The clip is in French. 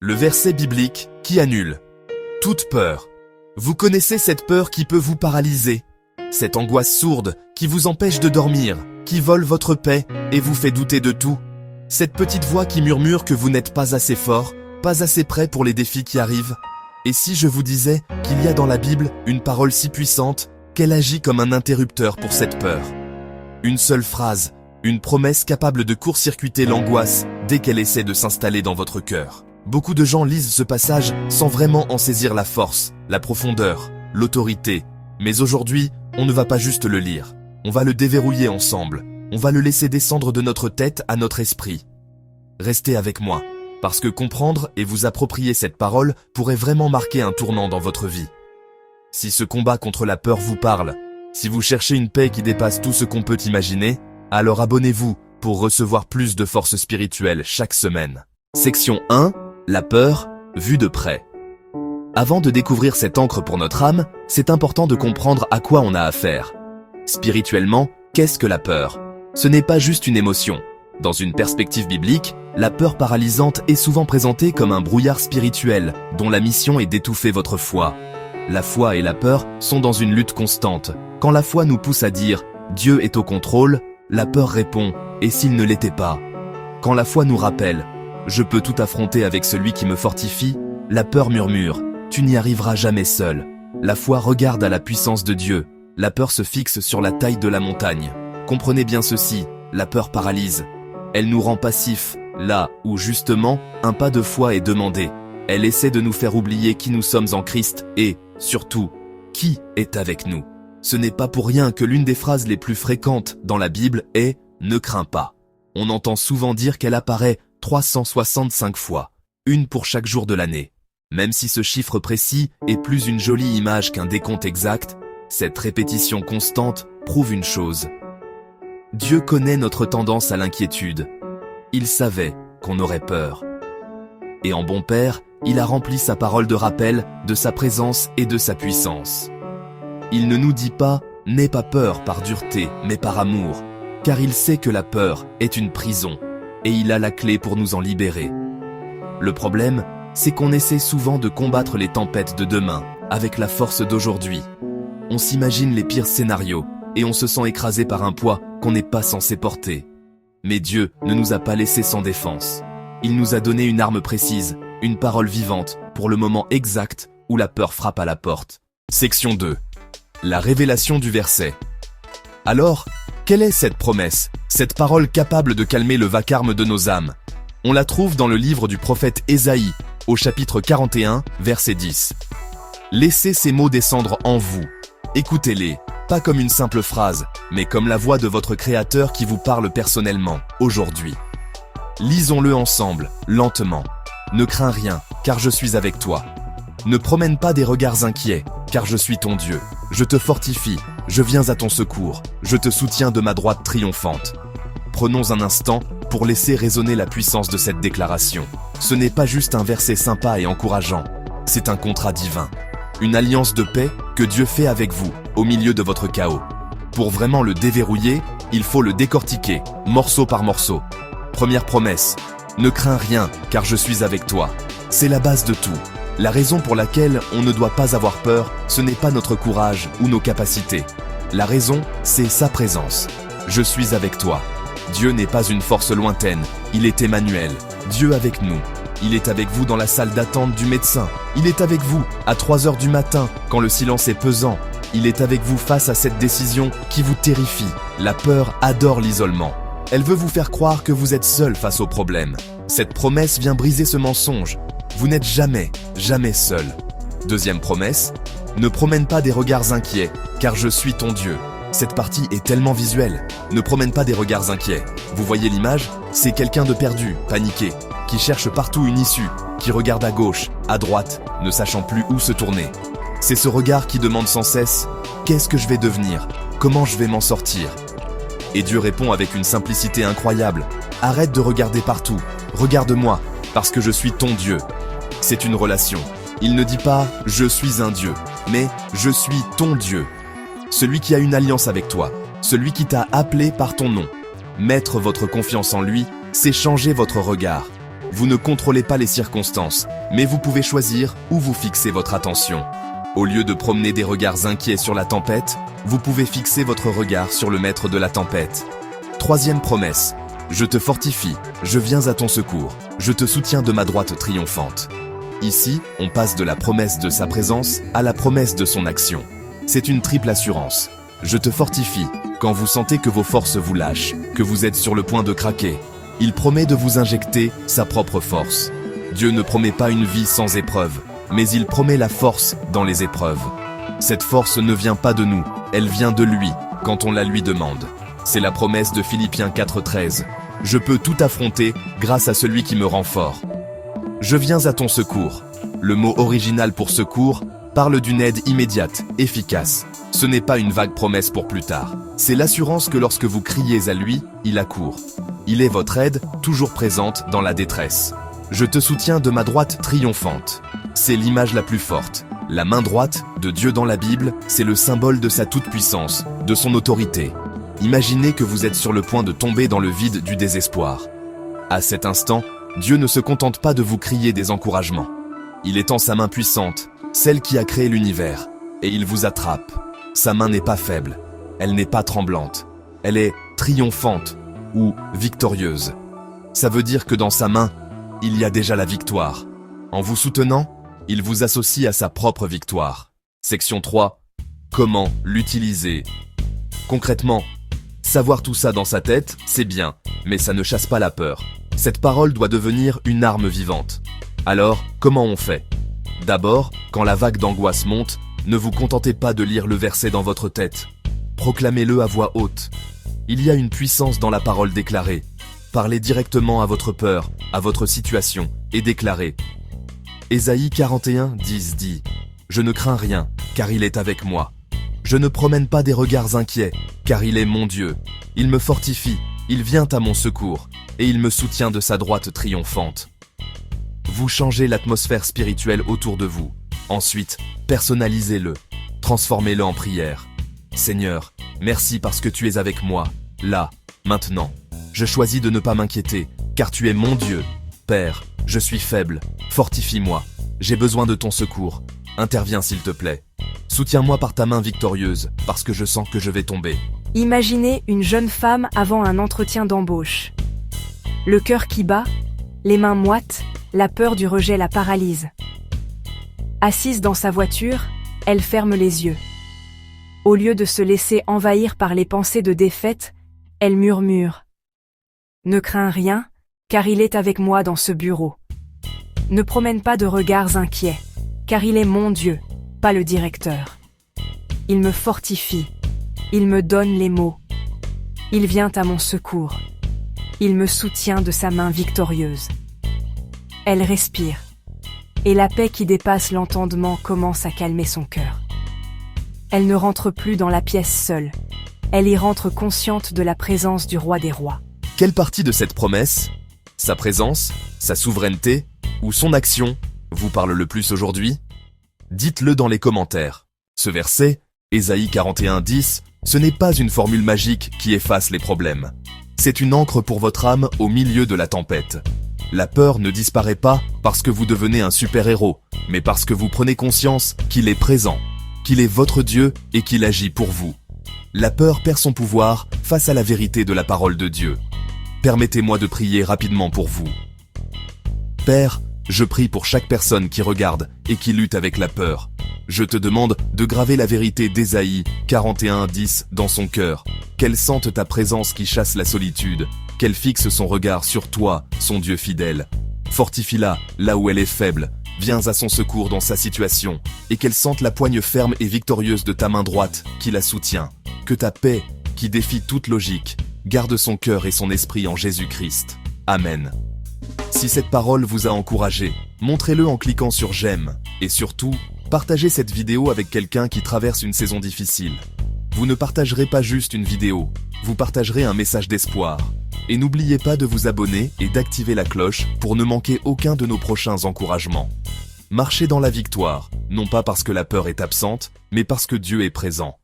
Le verset biblique qui annule toute peur. Vous connaissez cette peur qui peut vous paralyser, cette angoisse sourde qui vous empêche de dormir, qui vole votre paix et vous fait douter de tout. Cette petite voix qui murmure que vous n'êtes pas assez fort, pas assez prêt pour les défis qui arrivent. Et si je vous disais qu'il y a dans la Bible une parole si puissante qu'elle agit comme un interrupteur pour cette peur? Une seule phrase, une promesse capable de court-circuiter l'angoisse dès qu'elle essaie de s'installer dans votre cœur. Beaucoup de gens lisent ce passage sans vraiment en saisir la force, la profondeur, l'autorité. Mais aujourd'hui, on ne va pas juste le lire. On va le déverrouiller ensemble. On va le laisser descendre de notre tête à notre esprit. Restez avec moi, parce que comprendre et vous approprier cette parole pourrait vraiment marquer un tournant dans votre vie. Si ce combat contre la peur vous parle, si vous cherchez une paix qui dépasse tout ce qu'on peut imaginer, alors abonnez-vous pour recevoir plus de force spirituelle chaque semaine. Section 1. La peur, vue de près. Avant de découvrir cette encre pour notre âme, c'est important de comprendre à quoi on a affaire. Spirituellement, qu'est-ce que la peur? Ce n'est pas juste une émotion. Dans une perspective biblique, la peur paralysante est souvent présentée comme un brouillard spirituel dont la mission est d'étouffer votre foi. La foi et la peur sont dans une lutte constante. Quand la foi nous pousse à dire « Dieu est au contrôle », la peur répond « Et s'il ne l'était pas ?» Quand la foi nous rappelle « Je peux tout affronter avec celui qui me fortifie », la peur murmure « Tu n'y arriveras jamais seul ». La foi regarde à la puissance de Dieu. La peur se fixe sur la taille de la montagne. Comprenez bien ceci, la peur paralyse. Elle nous rend passifs, là où justement, un pas de foi est demandé. Elle essaie de nous faire oublier qui nous sommes en Christ et, surtout, qui est avec nous. Ce n'est pas pour rien que l'une des phrases les plus fréquentes dans la Bible est « Ne crains pas ». On entend souvent dire qu'elle apparaît 365 fois, une pour chaque jour de l'année. Même si ce chiffre précis est plus une jolie image qu'un décompte exact, cette répétition constante prouve une chose. Dieu connaît notre tendance à l'inquiétude. Il savait qu'on aurait peur. Et en bon père, il a rempli sa parole de rappel de sa présence et de sa puissance. Il ne nous dit pas « n'aie pas peur par dureté, mais par amour », car il sait que la peur est une prison, et il a la clé pour nous en libérer. Le problème, c'est qu'on essaie souvent de combattre les tempêtes de demain avec la force d'aujourd'hui. On s'imagine les pires scénarios, et on se sent écrasé par un poids qu'on n'est pas censé porter. Mais Dieu ne nous a pas laissés sans défense. Il nous a donné une arme précise, une parole vivante, pour le moment exact où la peur frappe à la porte. Section 2. La révélation du verset. Alors, quelle est cette promesse, cette parole capable de calmer le vacarme de nos âmes? On la trouve dans le livre du prophète Ésaïe, au chapitre 41, verset 10. Laissez ces mots descendre en vous. Écoutez-les, pas comme une simple phrase, mais comme la voix de votre Créateur qui vous parle personnellement, aujourd'hui. Lisons-le ensemble, lentement. Ne crains rien, car je suis avec toi. Ne promène pas des regards inquiets, car je suis ton Dieu. Je te fortifie, je viens à ton secours, je te soutiens de ma droite triomphante. Prenons un instant pour laisser résonner la puissance de cette déclaration. Ce n'est pas juste un verset sympa et encourageant, c'est un contrat divin. Une alliance de paix que Dieu fait avec vous, au milieu de votre chaos. Pour vraiment le déverrouiller, il faut le décortiquer, morceau par morceau. Première promesse, ne crains rien, car je suis avec toi. C'est la base de tout. La raison pour laquelle on ne doit pas avoir peur, ce n'est pas notre courage ou nos capacités. La raison, c'est sa présence. Je suis avec toi. Dieu n'est pas une force lointaine, il est Emmanuel, Dieu avec nous. Il est avec vous dans la salle d'attente du médecin. Il est avec vous à 3 heures du matin quand le silence est pesant. Il est avec vous face à cette décision qui vous terrifie. La peur adore l'isolement. Elle veut vous faire croire que vous êtes seul face au problème. Cette promesse vient briser ce mensonge. Vous n'êtes jamais, jamais seul. Deuxième promesse, ne promène pas des regards inquiets, car je suis ton Dieu. Cette partie est tellement visuelle. Ne promène pas des regards inquiets. Vous voyez l'image? C'est quelqu'un de perdu, paniqué, qui cherche partout une issue, qui regarde à gauche, à droite, ne sachant plus où se tourner. C'est ce regard qui demande sans cesse « Qu'est-ce que je vais devenir? Comment je vais m'en sortir ?» Et Dieu répond avec une simplicité incroyable « Arrête de regarder partout, regarde-moi, parce que je suis ton Dieu. » C'est une relation. Il ne dit pas « Je suis un Dieu », mais « Je suis ton Dieu ». Celui qui a une alliance avec toi, celui qui t'a appelé par ton nom. Mettre votre confiance en lui, c'est changer votre regard. Vous ne contrôlez pas les circonstances, mais vous pouvez choisir où vous fixez votre attention. Au lieu de promener des regards inquiets sur la tempête, vous pouvez fixer votre regard sur le maître de la tempête. Troisième promesse. Je te fortifie, je viens à ton secours, je te soutiens de ma droite triomphante. Ici, on passe de la promesse de sa présence à la promesse de son action. C'est une triple assurance. Je te fortifie, quand vous sentez que vos forces vous lâchent, que vous êtes sur le point de craquer. Il promet de vous injecter sa propre force. Dieu ne promet pas une vie sans épreuves, mais il promet la force dans les épreuves. Cette force ne vient pas de nous, elle vient de lui, quand on la lui demande. C'est la promesse de Philippiens 4,13. Je peux tout affronter grâce à celui qui me rend fort. Je viens à ton secours. Le mot original pour secours parle d'une aide immédiate, efficace. Ce n'est pas une vague promesse pour plus tard. C'est l'assurance que lorsque vous criez à lui, il accourt. Il est votre aide, toujours présente dans la détresse. Je te soutiens de ma droite triomphante. C'est l'image la plus forte. La main droite de Dieu dans la Bible, c'est le symbole de sa toute-puissance, de son autorité. Imaginez que vous êtes sur le point de tomber dans le vide du désespoir. À cet instant, Dieu ne se contente pas de vous crier des encouragements. Il étend sa main puissante, celle qui a créé l'univers, et il vous attrape. Sa main n'est pas faible, elle n'est pas tremblante, elle est triomphante ou victorieuse. Ça veut dire que dans sa main, il y a déjà la victoire. En vous soutenant, il vous associe à sa propre victoire. Section 3. Comment l'utiliser? Concrètement, savoir tout ça dans sa tête, c'est bien, mais ça ne chasse pas la peur. Cette parole doit devenir une arme vivante. Alors, comment on fait? D'abord, quand la vague d'angoisse monte, ne vous contentez pas de lire le verset dans votre tête. Proclamez-le à voix haute. Il y a une puissance dans la parole déclarée. Parlez directement à votre peur, à votre situation, et déclarez. Ésaïe 41:10 dit « Je ne crains rien, car il est avec moi. Je ne promène pas des regards inquiets, car il est mon Dieu. Il me fortifie, il vient à mon secours, et il me soutient de sa droite triomphante. » Vous changez l'atmosphère spirituelle autour de vous. Ensuite, personnalisez-le. Transformez-le en prière. Seigneur, merci parce que tu es avec moi, là, maintenant. Je choisis de ne pas m'inquiéter, car tu es mon Dieu. Père, je suis faible, fortifie-moi. J'ai besoin de ton secours. Interviens s'il te plaît. Soutiens-moi par ta main victorieuse, parce que je sens que je vais tomber. Imaginez une jeune femme avant un entretien d'embauche. Le cœur qui bat, les mains moites, la peur du rejet la paralyse. Assise dans sa voiture, elle ferme les yeux. Au lieu de se laisser envahir par les pensées de défaite, elle murmure. Ne crains rien, car il est avec moi dans ce bureau. Ne promène pas de regards inquiets, car il est mon Dieu, pas le directeur. Il me fortifie, il me donne les mots. Il vient à mon secours. Il me soutient de sa main victorieuse. Elle respire, et la paix qui dépasse l'entendement commence à calmer son cœur. Elle ne rentre plus dans la pièce seule, elle y rentre consciente de la présence du roi des rois. Quelle partie de cette promesse, sa présence, sa souveraineté ou son action vous parle le plus aujourd'hui? Dites-le dans les commentaires. Ce verset, Ésaïe 41:10, ce n'est pas une formule magique qui efface les problèmes. C'est une ancre pour votre âme au milieu de la tempête. La peur ne disparaît pas parce que vous devenez un super-héros, mais parce que vous prenez conscience qu'il est présent, qu'il est votre Dieu et qu'il agit pour vous. La peur perd son pouvoir face à la vérité de la parole de Dieu. Permettez-moi de prier rapidement pour vous. Père, je prie pour chaque personne qui regarde et qui lutte avec la peur. Je te demande de graver la vérité d'Ésaïe 41:10 dans son cœur, qu'elle sente ta présence qui chasse la solitude, qu'elle fixe son regard sur toi, son Dieu fidèle. Fortifie-la là où elle est faible, viens à son secours dans sa situation, et qu'elle sente la poigne ferme et victorieuse de ta main droite qui la soutient. Que ta paix, qui défie toute logique, garde son cœur et son esprit en Jésus-Christ. Amen. Si cette parole vous a encouragé, montrez-le en cliquant sur j'aime, et surtout, partagez cette vidéo avec quelqu'un qui traverse une saison difficile. Vous ne partagerez pas juste une vidéo, vous partagerez un message d'espoir. Et n'oubliez pas de vous abonner et d'activer la cloche pour ne manquer aucun de nos prochains encouragements. Marchez dans la victoire, non pas parce que la peur est absente, mais parce que Dieu est présent.